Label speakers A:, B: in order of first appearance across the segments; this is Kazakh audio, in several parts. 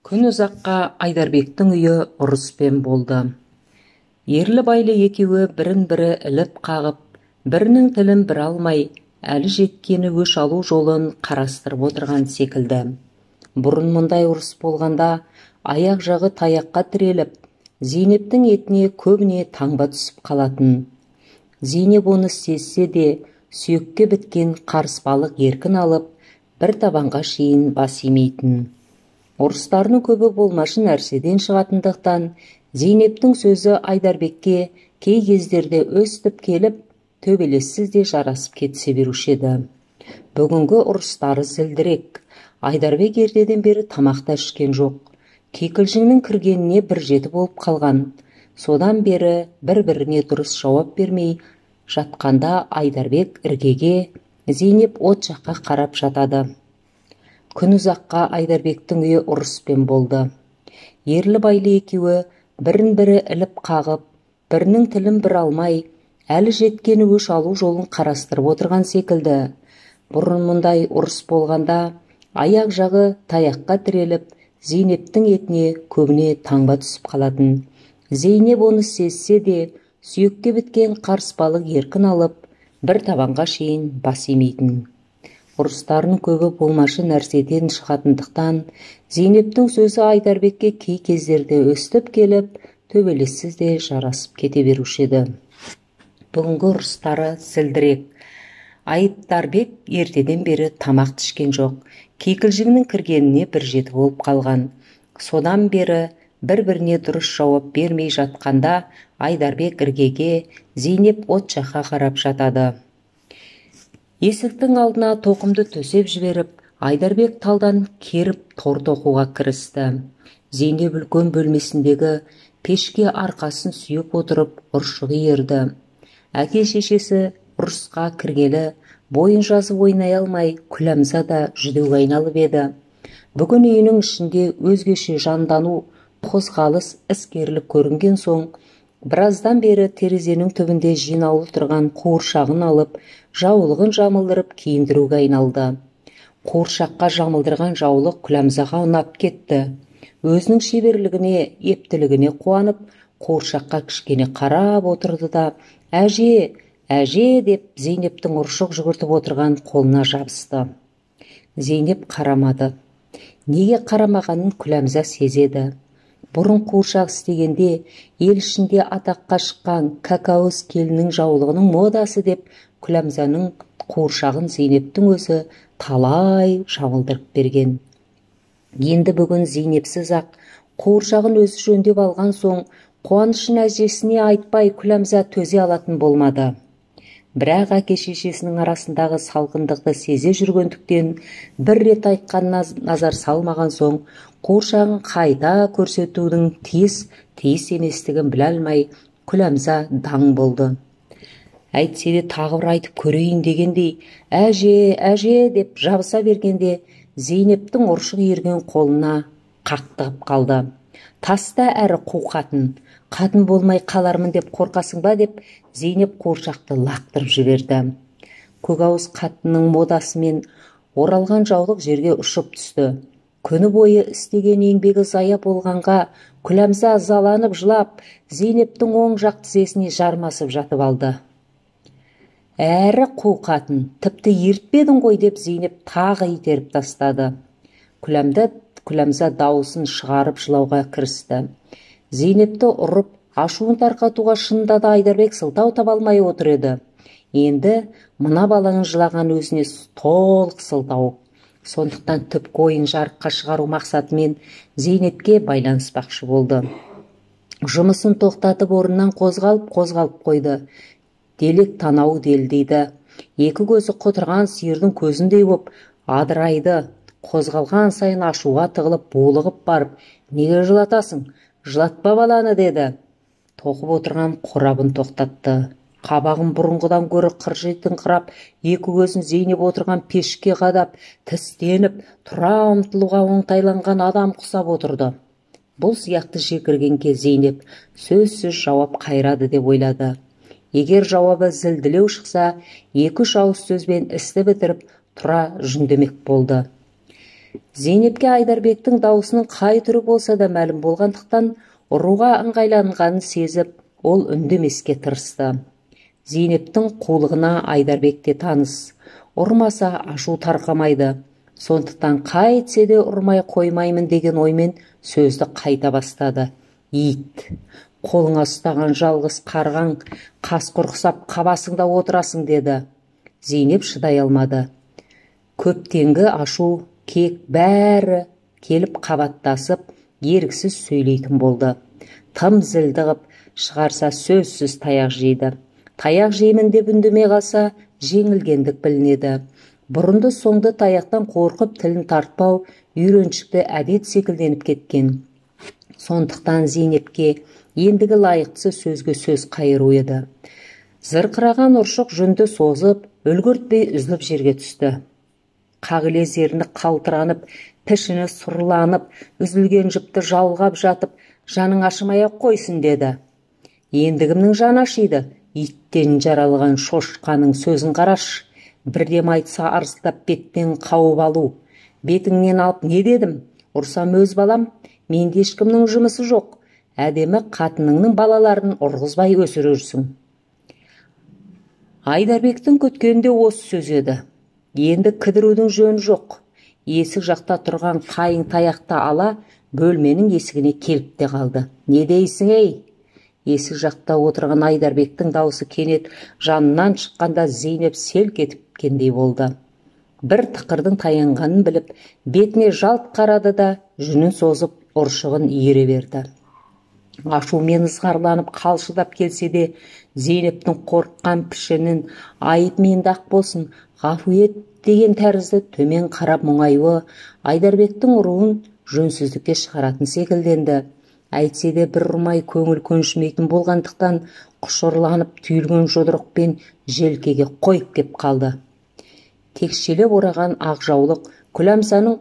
A: Күн ұзаққа Айдарбектің үйі ұрыспен болды. Ерлі-байлы екеуі бірін-бірі іліп қағып, бірінің тілін бір алмай, әлі жеткені өш алу жолын қарастырып отырған секілді. Бұрын мұндай ұрыс болғанда аяқ жағы таяққа тіреліп, Зейнептің етіне көбіне таңба түсіп қалатын. Зейнеп оны сезсе де, сүйекке біткен қарыспалық еркін алып, бір табанға шейін бас имейтін. Ұрыстарының көбі болмашы нәрседен шығатындықтан, Зейнептің сөзі Айдарбекке кей кездерде өстіп келіп, төбелессіз де жарасып кетсе беруші еді. Бүгінгі ұрыстары зілдірек. Айдарбек ертеден бері тамақта ішкен жоқ. Кекілжіңнің кіргеніне бір жеті болып қалған. Содан бері бір-біріне дұрыс жауап бермей жатқанда Айдарбек іргеге, Зейнеп от жаққа қарап жатады. Күн ұзаққа Айдарбектің үйі ұрыспен болды. Ерлі-байлы екеуі бірін-бірі іліп қағып, бірінің тілін бір алмай, әлі жеткені өш алу жолын қарастырып отырған секілді. Бұрын мұндай ұрыс болғанда аяқ жағы таяққа тіреліп, Зейнептің етіне көбіне таңба түсіп қалатын. Зейнеп оны сезсе де, сүйекке біткен қарыспалық еркін алып, бір табанға шейін бас имейтін. Ұрыстарының көбі болмашы нәрседен шығатындықтан, Зейнептің сөзі Айдарбекке кей кездерде өстіп келіп, төбелессіз де жарасып кете беруші еді. Бүгінгі ұрыстары зілдірек. Айдарбек ертеден бері тамақ ішкен жоқ. Кекілжіңнің кіргеніне бір жеті болып қалған. Содан бері бір-біріне дұрыс жауап бермей жатқанда Айдарбек іргеге, Зейнеп от жаққа қарап жатады. Есіктің алдына тоқымды төсеп жіберіп, Айдарбек талдан керіп тор тоқуға кірісті. Зейнеп үлкен бөлмесіндегі пешке арқасын сүйеп отырып ұршығы ерді. Әке-шешесі ұрысқа кіргелі, бойын жазып ойнай алмай, Күләмза да жүдеу айналып еді. Бүгін үйінің ішінде өзгеше жандану, қозғалыс, іскерлік көрінген соң, біраздан бері терезенің түбінде жинаулы тұрған қуыршағын алып, жаулығын жамылдырып киіндіруге айналды. Қуыршаққа жамылдырған жаулық Күләмзаға ұнап кетті. Өзінің шеберлігіне, ептілігіне қуанып, қуыршаққа кішкене қарап отырды да, «Әже, әже» деп Зейнептің ұршық жүгіртіп отырған қолына жабысты. Зейнеп қарамады. Неге қарамағанын Күләмза сезеді. Бұрын қуыршақ істегенде, ел ішінде атаққа шыққан какаоз келінің жаулығының модасы деп Күләмзаның қуыршағын Зейнептің өзі талай жамылдырып берген. Енді бүгін Зейнепсіз ақ қуыршағын өзі жөндеп алған соң, қуанышын әжесіне айтпай Күләмза төзе алатын болмады. Бірақ әке-шешесінің арасындағы салқындықты сезе жүргендіктен, бір рет айтқан назар салмаған соң, қуыршағын қайта көрсетудің тиіс еместігін біле алмай, Күләмза даң болды. Әйтсе де тағы бір айтып көрейін дегендей, «Әже, әже» деп жабыса бергенде, Зейнептің ұршық ерген қолына қақтығып қалды. «Таста әрі қу қатын болмай қалармын деп қорқасың ба» деп Зейнеп қуыршақты лақтырып жіберді. Көкауыз қатынның модасымен оралған жаулық жерге ұшып түсті. Күні бойы істеген еңбегі зая болғанға Күләмза ызаланып жылап, Зейнептің оң жақ тізесіне жармасып жатып алды. «Әрі қу қатын, тіпті ертпедің ғой» деп Зейнеп тағы итеріп тастады. Күләмза дауысын шығарып жылауға кірісті. Зейнепті ұрып, ашуын тарқатуға шынында да Айдарбек сылтау таба алмай отыр еді. Енді мына баланың жылаған өзіне толық сылтау. Сондықтан түпкі ойын жарыққа шығару мақсатымен Зейнепке байланыспақшы болды. Жұмысын тоқтатып орнынан қозғалып қойды. Делек танау делдейді. Екі көзі құтырған сиырдың көзіндей боп адырайды. Қозғалған сайын ашуға тығылып, булығып барып, «Неге жылатасың? Жылатпа баланы» деді. Тоқып отырған қорабын тоқтатты. Қабағын бұрынғыдан гөрі қыржитыңқырап, екі көзін Зейнеп отырған пешке қадап, тістеніп, тұра ұмтылуға оңтайланған адам құсап отырды. Бұл сияқты жекіргенге Зейнеп сөзсіз жауап қайрады деп ойлады. Егер жауабы зілділеу шықса, екі-үш ауыз сөзбен істі бітіріп, тұра жүндемек болды. Зейнепке Айдарбектің даусының қай түрі болса да мәлім болғандықтан, ұруға ыңғайланғанын сезіп, ол үндемеске тырысты. Зейнептің қулығына Айдарбек те таныс. Ұрмаса ашу тарқамайды. Сондықтан қайтсе де ұрмай қоймаймын деген оймен сөзді қайта бастады. Ит, қолыңа ұстаған жалғыз қарғаң қасқыр құсап қабасыңда отырасың, деді. Зейнеп шыдай алмады. Көптенгі ашу, кек бәрі келіп қабаттасып, еріксіз сөйлейтін болды. Тым зілдіғып шығарса сөзсіз таяқ жейді. Таяқ жеймін деп үндемей қалса, жеңілгендік білінеді. Бұрынды соңды таяқтан қорқып тілін тартпау үйреншікті әдет секілденіп кеткен. Сондықтан Зейнепке ендігі лайықтысы сөзге сөз қайыру еді. Зырқыраған ұршық жүнді созып, үлгіртпей үзіліп жерге түсті. Қағілез ерні қалтыранып, пішіні сұрланып, үзілген жіпті жалғап жатып, жаның ашымай-ақ қойсын, деді. Ендігімнің жаны ашиды, иттен жаралған шошқаның сөзін қараш. Бірдем айтса арыстап беттен қауып алу. Бетіңнен алып не дедім? Ұрсам өз балам, менде ешкімнің жұмысы жоқ. Әдемі қатыныңның балаларын ұрғызбай өсірерсің. Айдарбектің күткенде осы сөз еді. Енді кідірудің жөні жоқ. Есік жақта тұрған қайың таяқты ала, бөлменің есігіне келіп те қалды. Не дейсің, ей? Есік жақта отырған Айдарбектің даусы кенет жанынан шыққанда Зейнеп селк етіпкендей болды. Бір тықырдың таянғанын біліп, бетіне жалт қарады да, жүнін созып, ұршығын иіре берді. Ашумен ызғарланып қалшылдап келсе де, Зейнептің қорыққан пішінін айып менде ақ болсын, ғафу ет деген тәрізді төмен қарап мұңаюы Айдарбектің ұруын жөнсіздікке шығаратын секілденді. Әйтсе де бір ұрмай көңіл көншімейтін болғандықтан құшырланып түйілген жұдырықпен желкеге қойып кеп қалды. Текшелеп ораған ақ жаулық Күләмсаның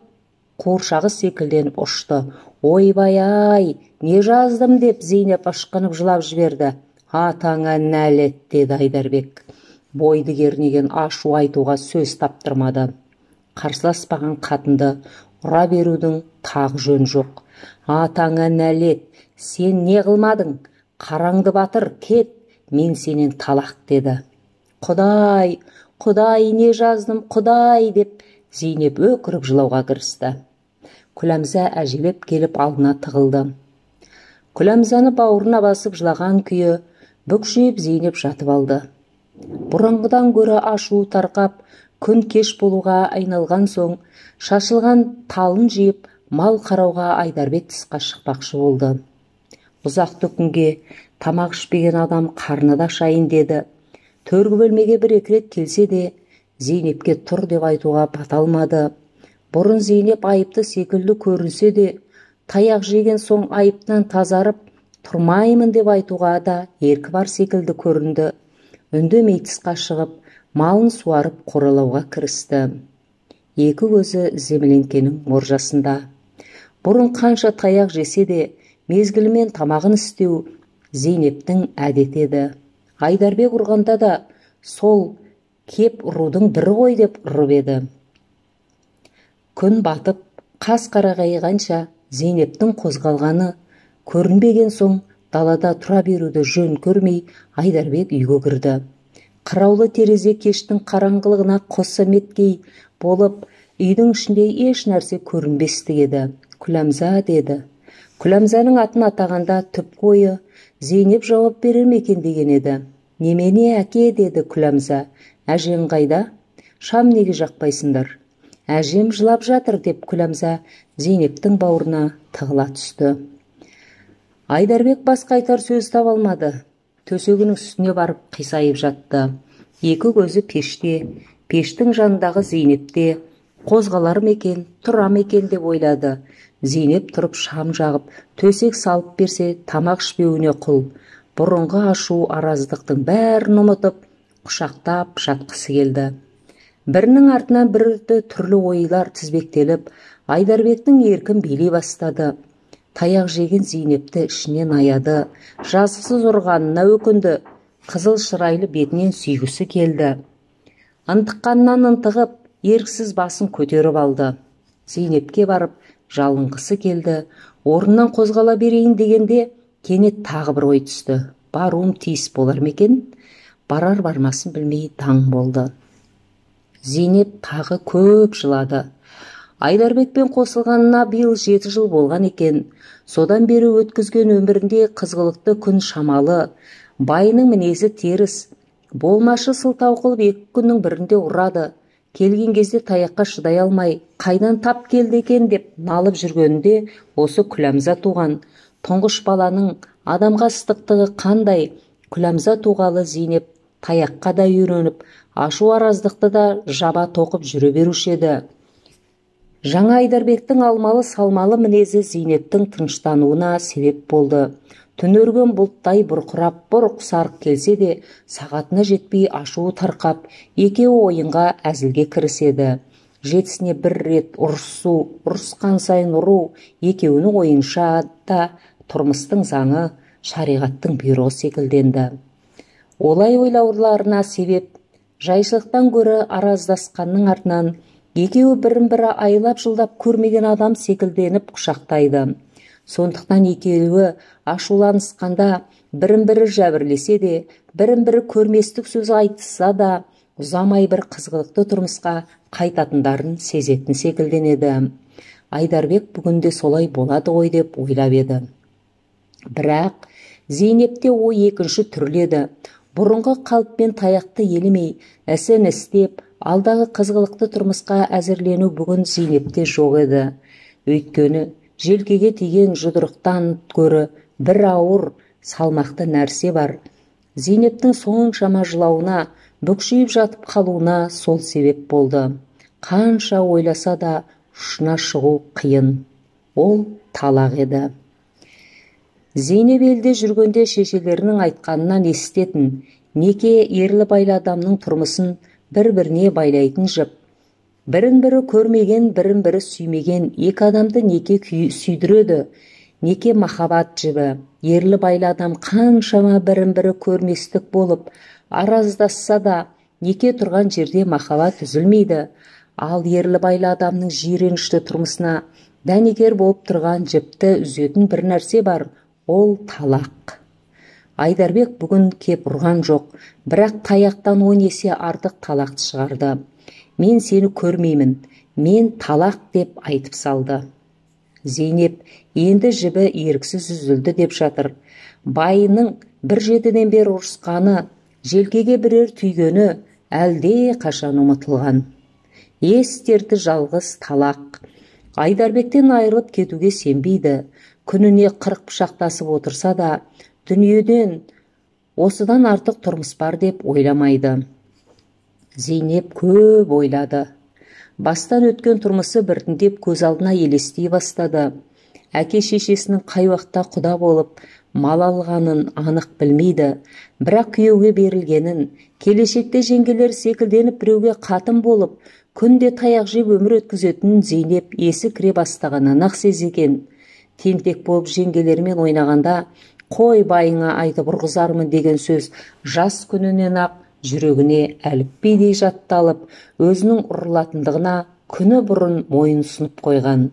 A: қуыршағы секілденіп ұшты. Ойбай-ай, не жаздым деп Зейнеп ышқынып жылап жіберді. Атаңа нәлет, деді Айдарбек. Бойды кернеген ашу айтуға сөз таптырмады. Қарсыласпаған қатынды ұра берудің тағы жөн жоқ. Атаңа нәлет, сен не қылмадың? Қараңды батыр, кет, мен сенен талақ, деді. Құдай, Құдай, не жаздым, Құдай, деп Зейнеп өкіріп жылауға кірісті. Күләмза әжелеп келіп алдына тығылды. Күләмзаны бауырына басып жылаған күйі бүкшиіп Зейнеп жатып алды. Бұрынғыдан гөрі ашу тарқап, күн кеш болуға айналған соң, шашылған талын жиып, мал қарауға Айдарбек тысқа шықпақшы болды. Ұзақты күнге тамақ ішпеген адам қарны да шайын, деді. Төргі бөлмеге бір-екі рет келсе де, Зейнепке тұр деп айтуға бата алмады. Бұрын Зейнеп айыпты секілді көрінсе де, таяқ жеген соң айыптан тазарып, тұрмаймын деп айтуға да еркі бар секілді көрінді. Үндемей тысқа шығып, малын суарып қоралауға кірісті. Екі көзі земеленкенің моржасында. Бұрын қанша таяқ жесе де, мезгілімен тамағын істеу Зейнептің әдеті еді. Айдарбек ұрғанда да сол кеп ұрудың бірі ғой деп ұрып еді. Күн батып, қас қарағайғанша Зейнептің қозғалғаны көрінбеген соң, далада тұра беруді жөн көрмей, Айдарбек үйге кірді. Қыраулы терезе кештің қараңғылығына қоса меткей болып, үйдің ішінде еш нәрсе көрінбестік еді. Күләмза, деді. Күләмзаның атын атағанда түп қойы Зейнеп жауап берер ме екен деген еді. Немене, әке, деді Күләмза. Әжең қайда? Шам неге жақпайсыңдар? Әжем жылап жатыр, деп Күләмза Зейнептің бауырына тығыла түсті. Айдарбек басқа айтар сөз таба алмады. Төсегінің үстіне барып қисайып жатты. Екі көзі пеште, пештің жанындағы Зейнепте. Қозғалар ма екен, тұра ма екен деп ойлады. Зейнеп тұрып шам жағып, төсек салып берсе, тамақ ішпеуіне құл. Бұрынғы ашу араздықтың бәрін ұмытып, құшақтап жатқысы келді. Бірінің артынан бірді түрлі ойлар тізбектеліп, Айдарбектің еркін билей бастады. Таяқ жеген Зейнепті ішінен аяды, жазықсыз ұрғанына өкінді, қызыл шырайлы бетінен сүйгісі келді. Ынтыққаннан ынтығып, еріксіз басын көтеріп алды. Зейнепке барып жалынғысы келді. Орнынан қозғала берейін дегенде кенет тағы бір ой түсті. Баруым тиіс болар ма екен? Барар бармасын білмей таң болды. Зейнеп тағы көп жылады. Айдарбекпен қосылғанына биыл 7 жыл болған екен. Содан бері өткізген өмірінде қызғылықты күн шамалы, байының мінезі теріс. Болмашы сылтау қылып 2 күннің бірінде ұрады. Келген кезде таяққа шыдай алмай, қайдан тап келді екен деп налып жүргенінде осы Күләмза туған. Тұңғыш баланың адамға ыстықтығы қандай? Күләмза туғалы Зейнеп таяққа да үйреніп, ашу араздықты да жаба тоқып жүре беруші еді. Жаңа Айдарбектің алмалы салмалы мінезі Зейнептің тыныштануына себеп болды. Түнерген бұлттай бұрқырап бұрқ сарқ келсе де, сағатына жетпей ашуы тарқап, екеуі ойынға әзілге кіріседі. Жетісіне бір рет ұрысу, ұрысқан сайын ұру, екеуінің ойынша да тұрмыстың заңы, шариғаттың бұйрығы секілденді. Олай ойлауларына себеп, жайшылықтан гөрі араздасқанның артынан екеуі бірін-бірі айлап жылдап көрмеген адам секілденіп құшақтайды. Сондықтан екеуі ашуланысқанда бірін-бірі жәбірлесе де, бірін-бірі көрместік сөз айтысса да, ұзамай бір қызғылықты тұрмысқа қайтатындарын сезетін секілденеді. Айдарбек бүгінде солай болады ғой деп ойлап еді. Бірақ Зейнепте ой екінші түрледі. Бұрынғы қалыппен таяқты елемей, ісін істеп, алдағы қызғылықты тұрмысқа әзірлену бүгін Зейнепте жоқ еді. Өйткені желкеге тиген жұдырықтан гөрі бір ауыр салмақты нәрсе бар. Зейнептің соншама жылауына, бүкшиіп жатып қалуына сол себеп болды. Қанша ойласа да ұшына шығу қиын. Ол талақ еді. Зейнеп елде жүргенде шешелерінің айтқанынан естетін, неке ерлі-байлы адамның тұрмысын бір-біріне байлайтын жіп. Бірін-бірі көрмеген, бірін-бірі сүймеген екі адамды неке сүйдіреді. Неке махаббат жібі. Ерлі-байлы адам қаншама бірін-бірі көрместік болып, араздасса да, неке тұрған жерде махаббат үзілмейді. Ал ерлі-байлы адамның жиренішті тұрмысына дәнекер болып тұрған жіпті үзетін бір нәрсе бар. Ол талақ. Айдарбек бүгін кеп ұрған жоқ, бірақ таяқтан 10 есе артық талақты шығарды. Мен сені көрмеймін, мен талақ деп айтып салды. Зейнеп енді жібі еріксіз үзілді деп жатыр. Байының 1-7-ден бері ұрысқаны, желкеге бірер түйгені әлде қашан ұмытылған. Естерді жалғыз талақ. Айдарбектен айырылып кетуге сенбейді. Күніне 40 пышақтасып отырса да, дүниеден осыдан артық тұрмыс бар деп ойламайды. Зейнеп көп ойлады. Бастан өткен тұрмысы біртіндеп көз алдына елестей бастады. Әке-шешесінің қай уақытта құда болып, мал алғанын анық білмейді. Бірақ күйеуге берілгенін, келешекте жеңгелер секілденіп біреуге қатын болып, күнде таяқ жеп өмір өткізетінін Зейнеп есі кіре бастағаннан ақ сезген. Тентек болып жеңгелерімен ойнағанда, қой байыңа айтып ұрғызармын деген сөз жас күнінен ақ жүрегіне әліппедей жатталып, өзінің ұрылатындығына күні бұрын мойын ұсынып қойған.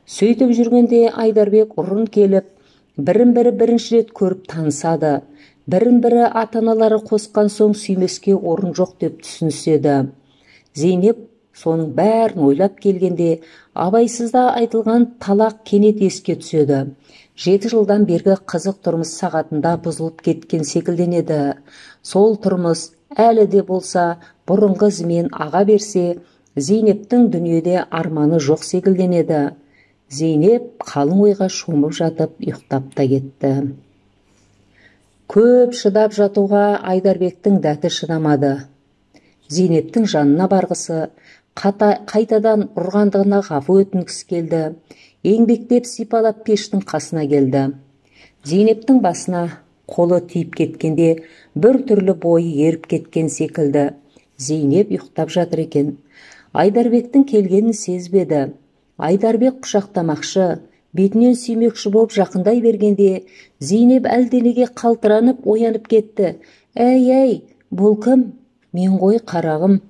A: Сөйтіп жүргенде Айдарбек ұрын келіп, бірін-бірі бірінші рет көріп танысады. Бірін-бірі ата-аналары қосқан соң сүймеске орын жоқ деп түсініседі. Зейнеп соның бәрін ойлап келгенде, абайсызда айтылған талақ кенет еске түседі. 7 жылдан бергі қызық тұрмыс сағатында бұзылып кеткен секілденеді. Сол тұрмыс әлі де болса бұрынғы ізімен аға берсе, Зейнептің дүниеде арманы жоқ секілденеді. Зейнеп қалың ойға шомып жатып ұйықтап та кетті. Көп шыдап жатуға Айдарбектің дәті шыдамады. Зейнептің жанына барғысы, қайтадан ұрғандығына ғафу өтінгісі келді. Еңбектеп сипалап пештің қасына келді. Зейнептің басына қолы тиіп кеткенде бір түрлі бойы еріп кеткен секілді. Зейнеп ұйықтап жатыр екен. Айдарбектің келгенін сезбеді. Айдарбек құшақтамақшы, бетінен сүймекші болып жақындай бергенде, Зейнеп әлденеге қалтыранып оянып кетті. Әй, бұл кім? Мен ғой қарағым.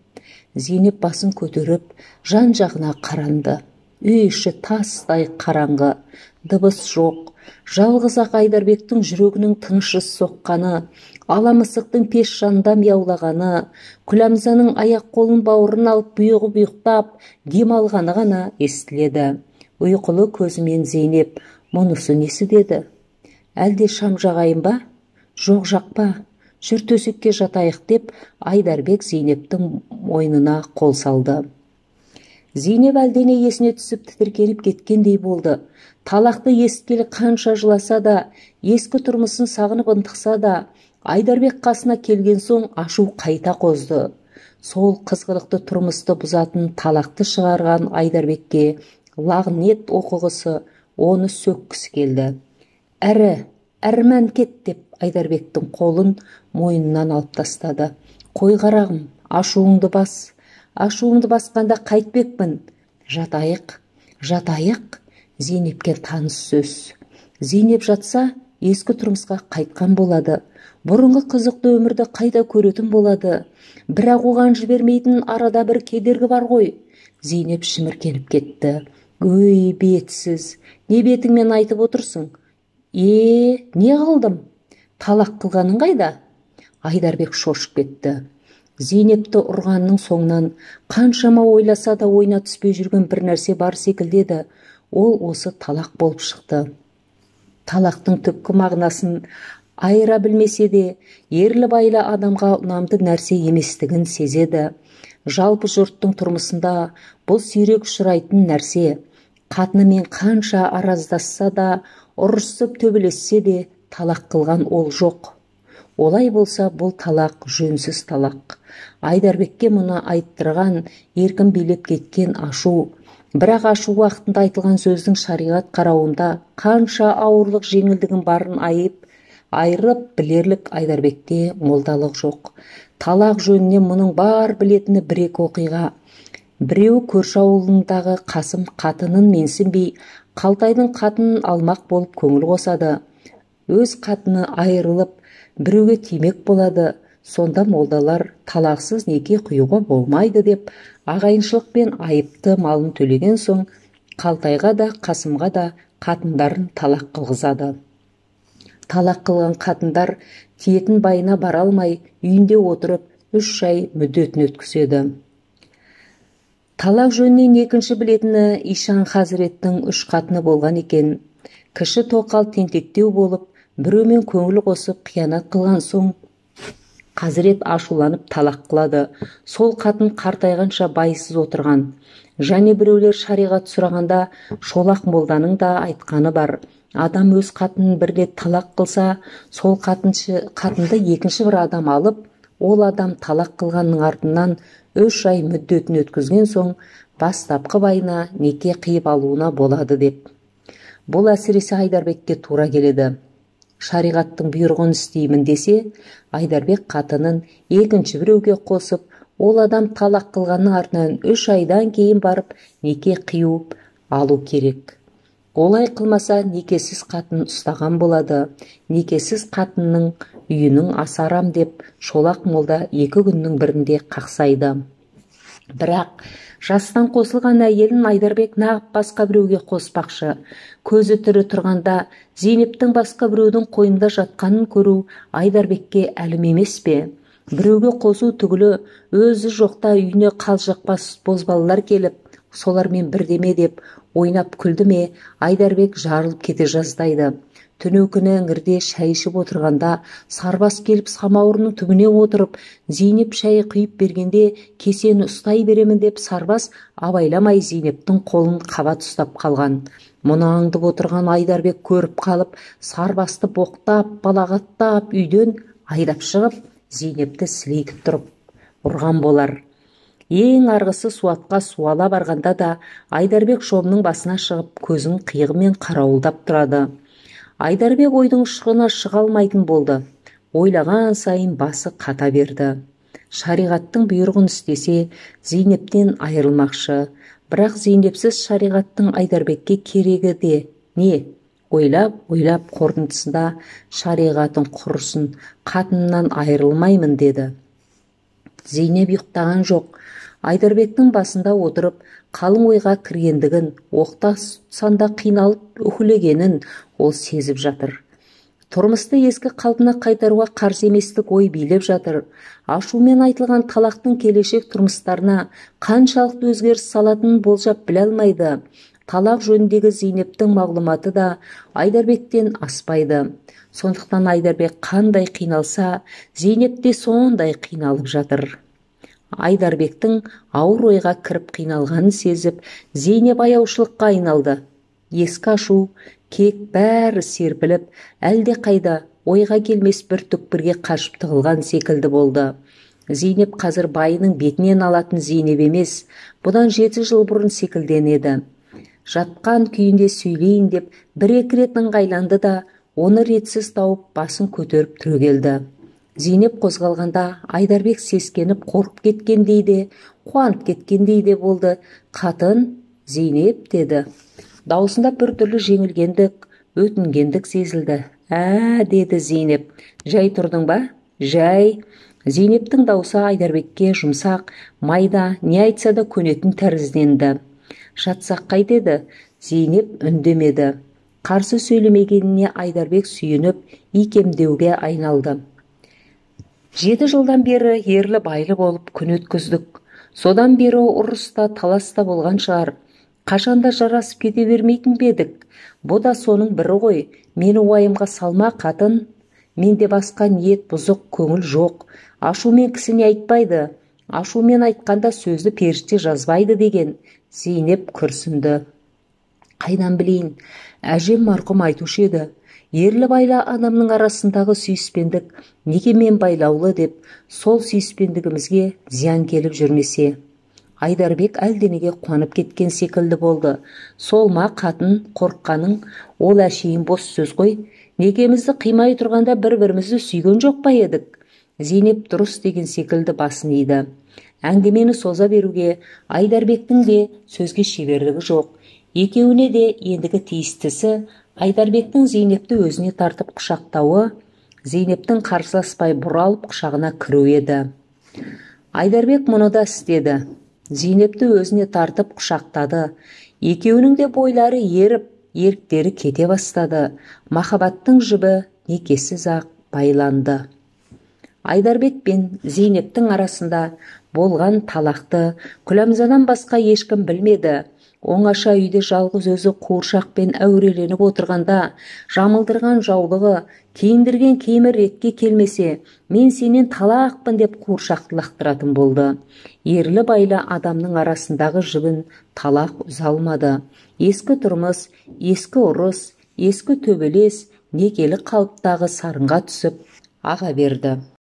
A: Зейнеп басын көтеріп, жан жағына қаранды. Үй іші тастай қараңғы, дыбыс жоқ. Жалғыз ақ Айдарбектің жүрегінің тынышсыз соққаны, ала мысықтың пеш жанында мияулағаны, Күләмзаның аяқ қолын бауырын алып бұйығып ұйықтап дем алғаны ғана естіледі. Ұйқылы көзімен Зейнеп, мұнысы несі деді. Әлде шам жағайын ба? Жоқ, жақпа. Жүр төсекке жатайық деп Айдарбек Зейнептің мойнына қол салды. Зейнеп әлдене есіне түсіп тітіркеніп кеткендей болды. Талақты есіткелі қанша жыласа да, ескі тұрмысын сағынып ынтықса да, Айдарбек қасына келген соң ашу қайта қозды. Сол қызғылықты тұрмысты бұзатын талақты шығарған Айдарбекке лағнет оқығысы, оны сөккісі келді. Әрмән кет деп Айдарбектің қолын мойнынан алып тастады. Қой қарағым, ашуыңды бас. Ашуыңды басқанда қайтпекпін. Жатайық. Зейнепке таныс сөз. Зейнеп жатса, ескі тұрмысқа қайтқан болады. Бұрынғы қызықты өмірді қайта көретін болады. Бірақ оған жібермейтін арада бір кедергі бар ғой. Зейнеп шіміркеніп кетті. Өй, бетсіз, не бетіңмен айтып отырсың? Не қылдым? Талақ қылғаның қайда? Айдарбек шошып кетті. Зейнепті ұрғанның соңынан қаншама ойласа да ойна түспей жүрген бір нәрсе бар секілдеді. Ол осы талақ болып шықты. Талақтың түпкі мағынасын айыра білмесе де, ерлі-байлы адамға ұнамды нәрсе еместігін сезеді. Жалпы жұрттың тұрмысында бұл сирек ұшырайтын нәрсе. Қатынымен қанша араздасса да, ұрысып төбелессе де, талақ қылған ол жоқ. Олай болса, бұл талақ жөнсіз талақ. Айдарбекке мұны айттырған, еркін билеп кеткен ашу. Бірақ ашу уақытында айтылған сөздің шариғат қарауында қанша ауырлық жеңілдігін барын айырып білерлік Айдарбекте молдалық жоқ. Талақ жөнінен мұның бар білетіні бір-екі оқиға. Біреу көрші ауылындағы Қасым қатынын менсінбей, Қалтайдың қатынын алмақ болып көңіл қосады. Өз қатыны айырылып, біреуге тимек болады. Сонда молдалар талақсыз неке қиюға болмайды деп, ағайыншылықпен айыпты малын төлеген соң, Қалтайға да Қасымға да қатындарын талақ қылғызады. Талақ қылған қатындар тиетін байына бара алмай, үйінде отырып 3 ай мүддетін өткізеді. Талақ жөнінен екінші білетіні Ишан Хазіреттің 3 қатыны болған екен. Кіші тоқал тентектеу болып, біреумен көңіл қосып қиянат қылған соң, Хазірет ашуланып талақ қылады. Сол қатын қартайғанша байсыз отырған. Және біреулер шариғат сұрағанда Шолақ молданың да айтқаны бар. Адам өз қатынын бір рет талақ қылса, сол қатынды екінші бір адам алып, ол адам талақ қылғанның артынан 3 ай мүддетін өткізген соң, бастапқы байына неке қиып алуына болады деп. Бұл әсіресе Айдарбекке тура келеді. Шариғаттың бұйрығын істеймін десе, Айдарбек қатынын екінші біреуге қосып, ол адам талақ қылғанның артынан 3 айдан кейін барып неке қиып алу керек. Олай қылмаса некесіз қатын ұстаған болады. Некесіз қатынның үйінің асарам деп Шолақ молда 2 күннің бірінде қақсайды. Бірақ жастан қосылған әйелін Айдарбек нағып басқа біреуге қоспақшы. Көзі тірі тұрғанда Зейнептің басқа біреудің қойнында жатқанын көру Айдарбекке әлім емес пе? Біреуге қосу түгілі өзі жоқта үйіне қалжақпас бозбалалар келіп, солармен бірдеме деп ойнап күлді ме, Айдарбек жарылып кете жаздайды. Түнеукүні іңірде шай ішіп отырғанда Сарбас келіп самауырының түбіне отырып, Зейнеп шайы құйып бергенде кесені ұстай беремін деп Сарбас абайламай Зейнептің қолын қабат ұстап қалған. Мұны аңдып отырған Айдарбек көріп қалып, Сарбасты боқтап, балағаттап үйден айдап шығып, Зейнепті сілейтіп тұрып ұрған болар. Ең арғысы суатқа суала барғанда да Айдарбек шомның басына шығып, көзін қиығымен қарауылдап тұрады. Айдарбек ойдың ұшқына шыға алмайтын болды. Ойлаған сайын басы қата берді. Шариғаттың бұйрығын істесе, Зейнептен айырылмақшы. Бірақ Зейнепсіз шариғаттың Айдарбекке керегі де не? Ойлап қорытындысында шариғатын құрысын, қатынынан айырылмаймын деді. Зейнеп ұйықтаған жоқ. Айдарбектің басында отырып қалың ойға кіргендігін, оқта санда қиналып үхілегенін ол сезіп жатыр. Тұрмысты ескі қалпына қайтаруға қарсы еместік ой билеп жатыр. Ашумен айтылған талақтың келешек тұрмыстарына қаншалықты өзгеріс салатынын болжап біле алмайды. Талақ жөніндегі Зейнептің мағлұматы да Айдарбектен аспайды. Сондықтан Айдарбек қандай қиналса, Зейнеп те сондай қиналып жатыр. Айдарбектің ауыр ойға кіріп қиналғанын сезіп, Зейнеп аяушылыққа айналды. Ескі ашу, кек бәрі серпіліп, әлде қайда ойға келмес бір түкпірге қашып тығылған секілді болды. Зейнеп қазір байының бетінен алатын Зейнеп емес, бұдан 7 жыл бұрын секілденеді. Жатқан күйінде сөйлейін деп бір-екі рет ыңғайланды да, оны ретсіз тауып басын көтеріп түрегелді. Зейнеп қозғалғанда Айдарбек сескеніп қорқып кеткендей де, қуанып кеткендей де болды. «Қатын, Зейнеп» деді. Даусында біртүрлі жеңілгендік, өтінгендік сезілді. Деді Зейнеп. «Жай тұрдың ба?» «Жай». Зейнептің даусы Айдарбекке жұмсақ, майда, не айтса да көнетін тәрізденді. «Жатсақ қай?» деді. Зейнеп үндемеді. Қарсы сөйлемегеніне Айдарбек сүйініп, икемдеуге айналды. 7 жылдан бері ерлі байлы болып күн өткіздік. Содан бері ұрыста, таласта болған шығар. Қашанда жарасып кете бермейтін бедік. Бұ да соның бірі ғой. Мені уайымға салма, қатын. Менде басқа ниет, бұзық көңіл жоқ. Ашумен кісіне айтпайды. Ашумен айтқанда сөзді періште жазбайды деген. Зейнеп күрсінді. Қайдан білейін? Әжем марқұм айтушы еді. Ерлі байлы адамның арасындағы сүйіспендік некемен байлаулы деп, сол сүйіспендігімізге зиян келіп жүрмесе. Айдарбек әлденеге қуанып кеткен секілді болды. Сол ма, қатын, қорыққаның? Ол әшейін бос сөз ғой. Некемізді қимай тұрғанда бір-бірімізді сүйген жоқ па едік? Зейнеп дұрыс деген секілді басын иді. Әңгімені соза беруге Айдарбектің де сөзге шеберлігі жоқ. Екеуіне де ендігі тиістісі Айдарбектің Зейнепті өзіне тартып құшақтауы, Зейнептің қарсыласпай бұралып құшағына кіру еді. Айдарбек мұны да істеді. Зейнепті өзіне тартып құшақтады. Екеуінің де бойлары еріп, еріктері кете бастады. Махаббаттың жібі некесіз-ақ байланды. Айдарбек пен Зейнептің арасында болған талақты Күләмзадан басқа ешкім білмеді. Оңаша үйде жалғыз өзі қуыршақпен әуреленіп отырғанда, жамылдырған жаулығы, киіндірген киімі ретке келмесе, мен сенен талақпын деп қуыршақты лақтыратын болды. Ерлі байлы адамның арасындағы жібін талақ үзе алмады. Ескі тұрмыс, ескі ұрыс, ескі төбелес, некелі қалыптағы сарынға түсіп аға берді.